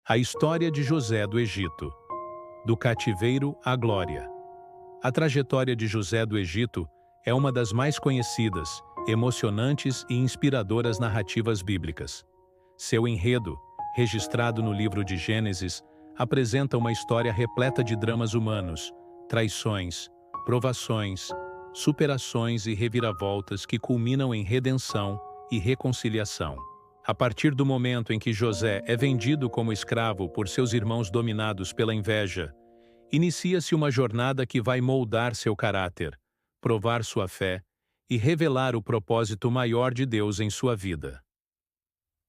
A história de José do Egito. Do cativeiro à glória. A trajetória de José do Egito é uma das mais conhecidas, emocionantes e inspiradoras narrativas bíblicas. Seu enredo, registrado no livro de Gênesis, apresenta uma história repleta de dramas humanos, traições, provações, superações e reviravoltas que culminam em redenção e reconciliação. A partir do momento em que José é vendido como escravo por seus irmãos dominados pela inveja, inicia-se uma jornada que vai moldar seu caráter, provar sua fé e revelar o propósito maior de Deus em sua vida.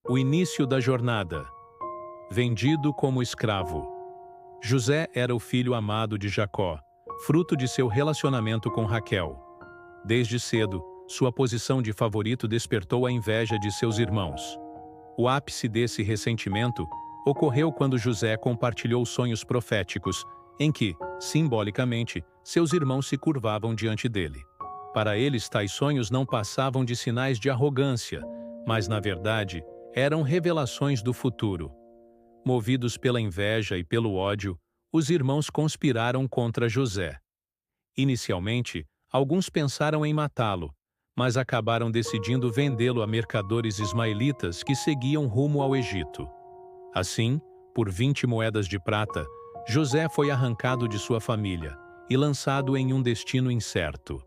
O início da jornada. Vendido como escravo. José era o filho amado de Jacó, fruto de seu relacionamento com Raquel. Desde cedo, sua posição de favorito despertou a inveja de seus irmãos. O ápice desse ressentimento ocorreu quando José compartilhou sonhos proféticos, em que, simbolicamente, seus irmãos se curvavam diante dele. Para eles, tais sonhos não passavam de sinais de arrogância, mas, na verdade, eram revelações do futuro. Movidos pela inveja e pelo ódio, os irmãos conspiraram contra José. Inicialmente, alguns pensaram em matá-lo, mas acabaram decidindo vendê-lo a mercadores ismaelitas que seguiam rumo ao Egito. Assim, por 20 moedas de prata, José foi arrancado de sua família e lançado em um destino incerto.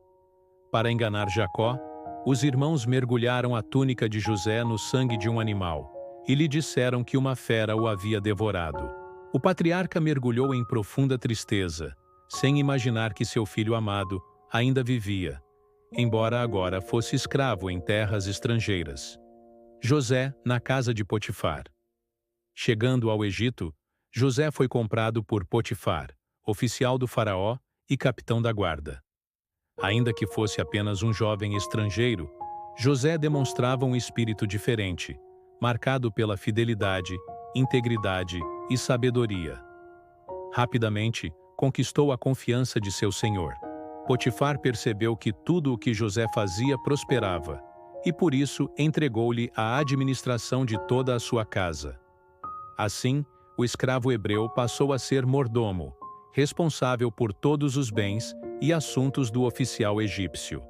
Para enganar Jacó, os irmãos mergulharam a túnica de José no sangue de um animal e lhe disseram que uma fera o havia devorado. O patriarca mergulhou em profunda tristeza, sem imaginar que seu filho amado ainda vivia, embora agora fosse escravo em terras estrangeiras. José, na casa de Potifar. Chegando ao Egito, José foi comprado por Potifar, oficial do faraó e capitão da guarda. Ainda que fosse apenas um jovem estrangeiro, José demonstrava um espírito diferente, marcado pela fidelidade, integridade e sabedoria. Rapidamente, conquistou a confiança de seu senhor. Potifar percebeu que tudo o que José fazia prosperava, e por isso entregou-lhe a administração de toda a sua casa. Assim, o escravo hebreu passou a ser mordomo, responsável por todos os bens e assuntos do oficial egípcio.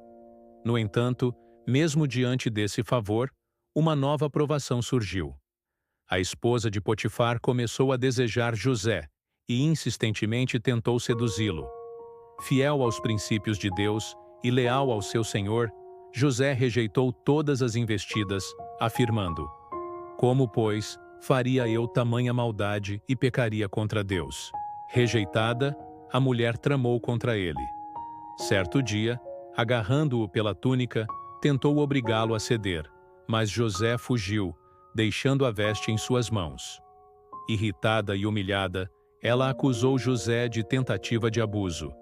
No entanto, mesmo diante desse favor, uma nova provação surgiu. A esposa de Potifar começou a desejar José e insistentemente tentou seduzi-lo. Fiel aos princípios de Deus e leal ao seu senhor, José rejeitou todas as investidas, afirmando: "Como, pois, faria eu tamanha maldade e pecaria contra Deus?" Rejeitada, a mulher tramou contra ele. Certo dia, agarrando-o pela túnica, tentou obrigá-lo a ceder, mas José fugiu, deixando a veste em suas mãos. Irritada e humilhada, ela acusou José de tentativa de abuso.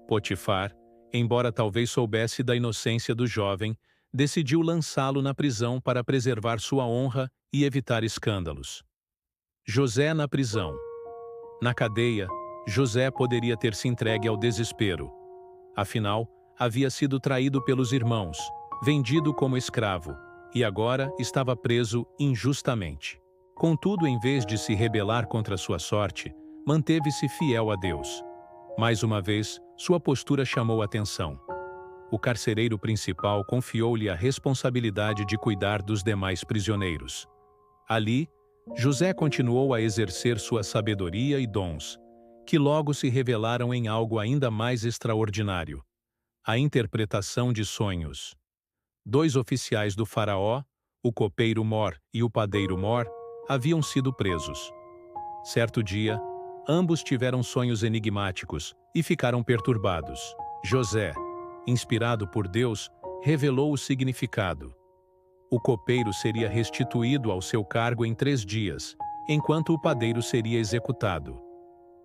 Potifar, embora talvez soubesse da inocência do jovem, decidiu lançá-lo na prisão para preservar sua honra e evitar escândalos. José na prisão. Na cadeia, José poderia ter se entregue ao desespero. Afinal, havia sido traído pelos irmãos, vendido como escravo, e agora estava preso injustamente. Contudo, em vez de se rebelar contra sua sorte, manteve-se fiel a Deus. Mais uma vez, sua postura chamou atenção. O carcereiro principal confiou-lhe a responsabilidade de cuidar dos demais prisioneiros. Ali, José continuou a exercer sua sabedoria e dons, que logo se revelaram em algo ainda mais extraordinário: a interpretação de sonhos. 2 oficiais do faraó, o copeiro Mor e o padeiro Mor, haviam sido presos. Certo dia, ambos tiveram sonhos enigmáticos e ficaram perturbados. José, inspirado por Deus, revelou o significado. O copeiro seria restituído ao seu cargo em 3 dias, enquanto o padeiro seria executado.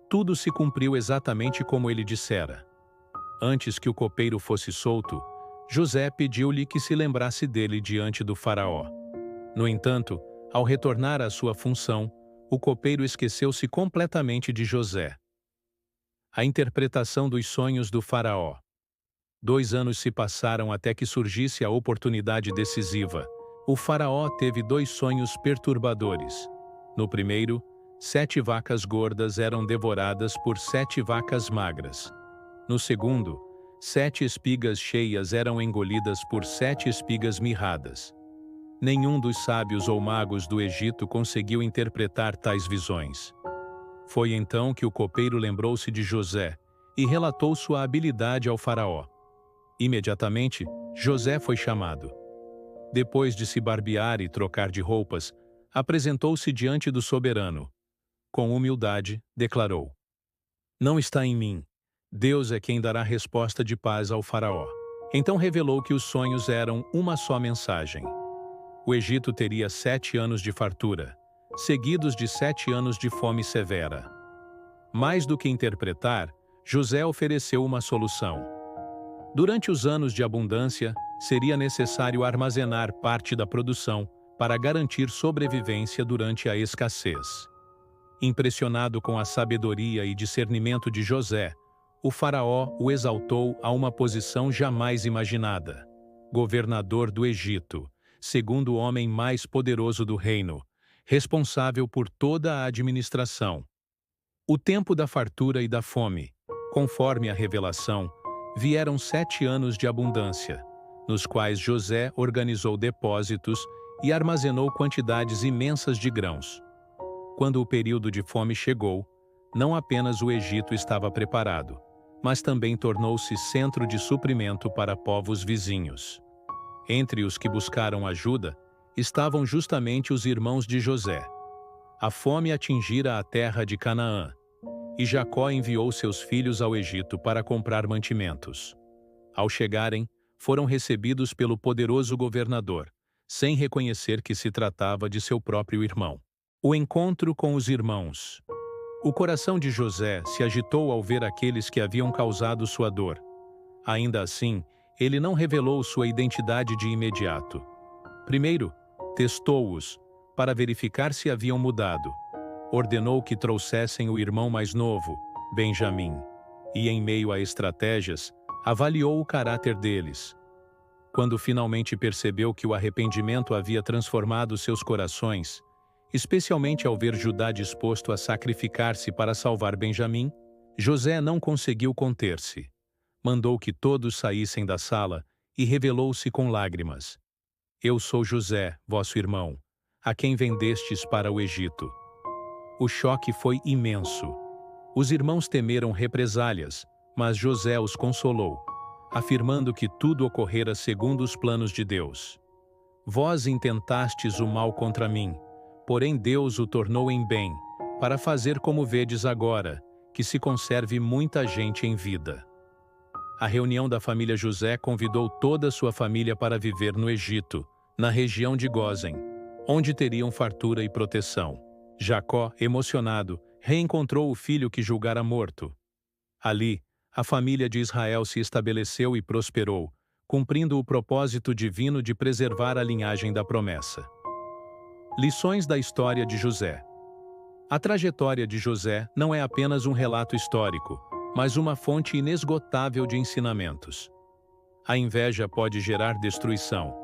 Tudo se cumpriu exatamente como ele dissera. Antes que o copeiro fosse solto, José pediu-lhe que se lembrasse dele diante do faraó. No entanto, ao retornar à sua função, o copeiro esqueceu-se completamente de José. A interpretação dos sonhos do faraó. 2 anos se passaram até que surgisse a oportunidade decisiva. O faraó teve 2 sonhos perturbadores. No primeiro, 7 vacas gordas eram devoradas por 7 vacas magras. No segundo, 7 espigas cheias eram engolidas por 7 espigas mirradas. Nenhum dos sábios ou magos do Egito conseguiu interpretar tais visões. Foi então que o copeiro lembrou-se de José e relatou sua habilidade ao faraó. Imediatamente, José foi chamado. Depois de se barbear e trocar de roupas, apresentou-se diante do soberano. Com humildade, declarou: "Não está em mim. Deus é quem dará resposta de paz ao faraó." Então revelou que os sonhos eram uma só mensagem. O Egito teria 7 anos de fartura, seguidos de 7 anos de fome severa. Mais do que interpretar, José ofereceu uma solução. Durante os anos de abundância, seria necessário armazenar parte da produção para garantir sobrevivência durante a escassez. Impressionado com a sabedoria e discernimento de José, o faraó o exaltou a uma posição jamais imaginada: governador do Egito, segundo homem mais poderoso do reino, responsável por toda a administração. O tempo da fartura e da fome, conforme a revelação, vieram 7 anos de abundância, nos quais José organizou depósitos e armazenou quantidades imensas de grãos. Quando o período de fome chegou, não apenas o Egito estava preparado, mas também tornou-se centro de suprimento para povos vizinhos. Entre os que buscaram ajuda, estavam justamente os irmãos de José. A fome atingira a terra de Canaã, e Jacó enviou seus filhos ao Egito para comprar mantimentos. Ao chegarem, foram recebidos pelo poderoso governador, sem reconhecer que se tratava de seu próprio irmão. O encontro com os irmãos. O coração de José se agitou ao ver aqueles que haviam causado sua dor. Ainda assim, ele não revelou sua identidade de imediato. Primeiro, testou-os, para verificar se haviam mudado. Ordenou que trouxessem o irmão mais novo, Benjamim, e em meio a estratégias, avaliou o caráter deles. Quando finalmente percebeu que o arrependimento havia transformado seus corações, especialmente ao ver Judá disposto a sacrificar-se para salvar Benjamim, José não conseguiu conter-se. Mandou que todos saíssem da sala e revelou-se com lágrimas: "Eu sou José, vosso irmão, a quem vendestes para o Egito." O choque foi imenso. Os irmãos temeram represálias, mas José os consolou, afirmando que tudo ocorrera segundo os planos de Deus. "Vós intentastes o mal contra mim, porém Deus o tornou em bem, para fazer como vedes agora, que se conserve muita gente em vida." A reunião da família José convidou toda a sua família para viver no Egito, na região de Gósen, onde teriam fartura e proteção. Jacó, emocionado, reencontrou o filho que julgara morto. Ali, a família de Israel se estabeleceu e prosperou, cumprindo o propósito divino de preservar a linhagem da promessa. Lições da história de José. A trajetória de José não é apenas um relato histórico, mas uma fonte inesgotável de ensinamentos. A inveja pode gerar destruição.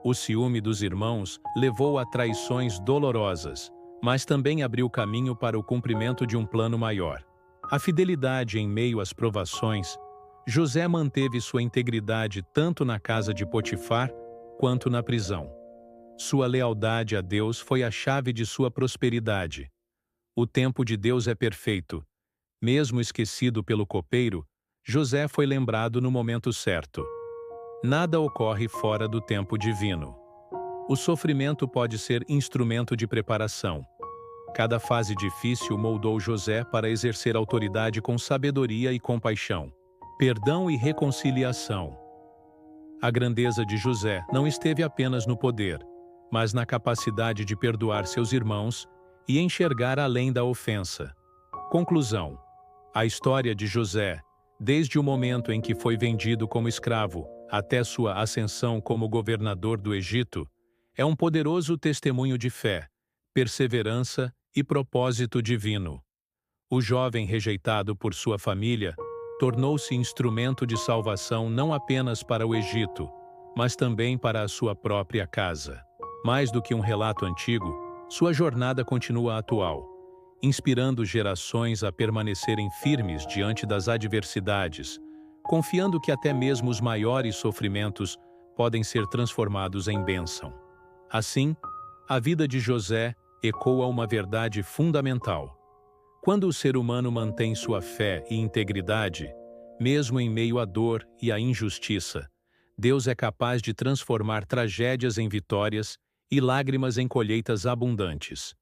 O ciúme dos irmãos levou a traições dolorosas, mas também abriu caminho para o cumprimento de um plano maior. A fidelidade em meio às provações. José manteve sua integridade tanto na casa de Potifar quanto na prisão. Sua lealdade a Deus foi a chave de sua prosperidade. O tempo de Deus é perfeito. Mesmo esquecido pelo copeiro, José foi lembrado no momento certo. Nada ocorre fora do tempo divino. O sofrimento pode ser instrumento de preparação. Cada fase difícil moldou José para exercer autoridade com sabedoria e compaixão. Perdão e reconciliação. A grandeza de José não esteve apenas no poder, mas na capacidade de perdoar seus irmãos e enxergar além da ofensa. Conclusão. A história de José, desde o momento em que foi vendido como escravo até sua ascensão como governador do Egito, é um poderoso testemunho de fé, perseverança e propósito divino. O jovem rejeitado por sua família tornou-se instrumento de salvação não apenas para o Egito, mas também para a sua própria casa. Mais do que um relato antigo, sua jornada continua atual, inspirando gerações a permanecerem firmes diante das adversidades, confiando que até mesmo os maiores sofrimentos podem ser transformados em bênção. Assim, a vida de José ecoa uma verdade fundamental. Quando o ser humano mantém sua fé e integridade, mesmo em meio à dor e à injustiça, Deus é capaz de transformar tragédias em vitórias e lágrimas em colheitas abundantes.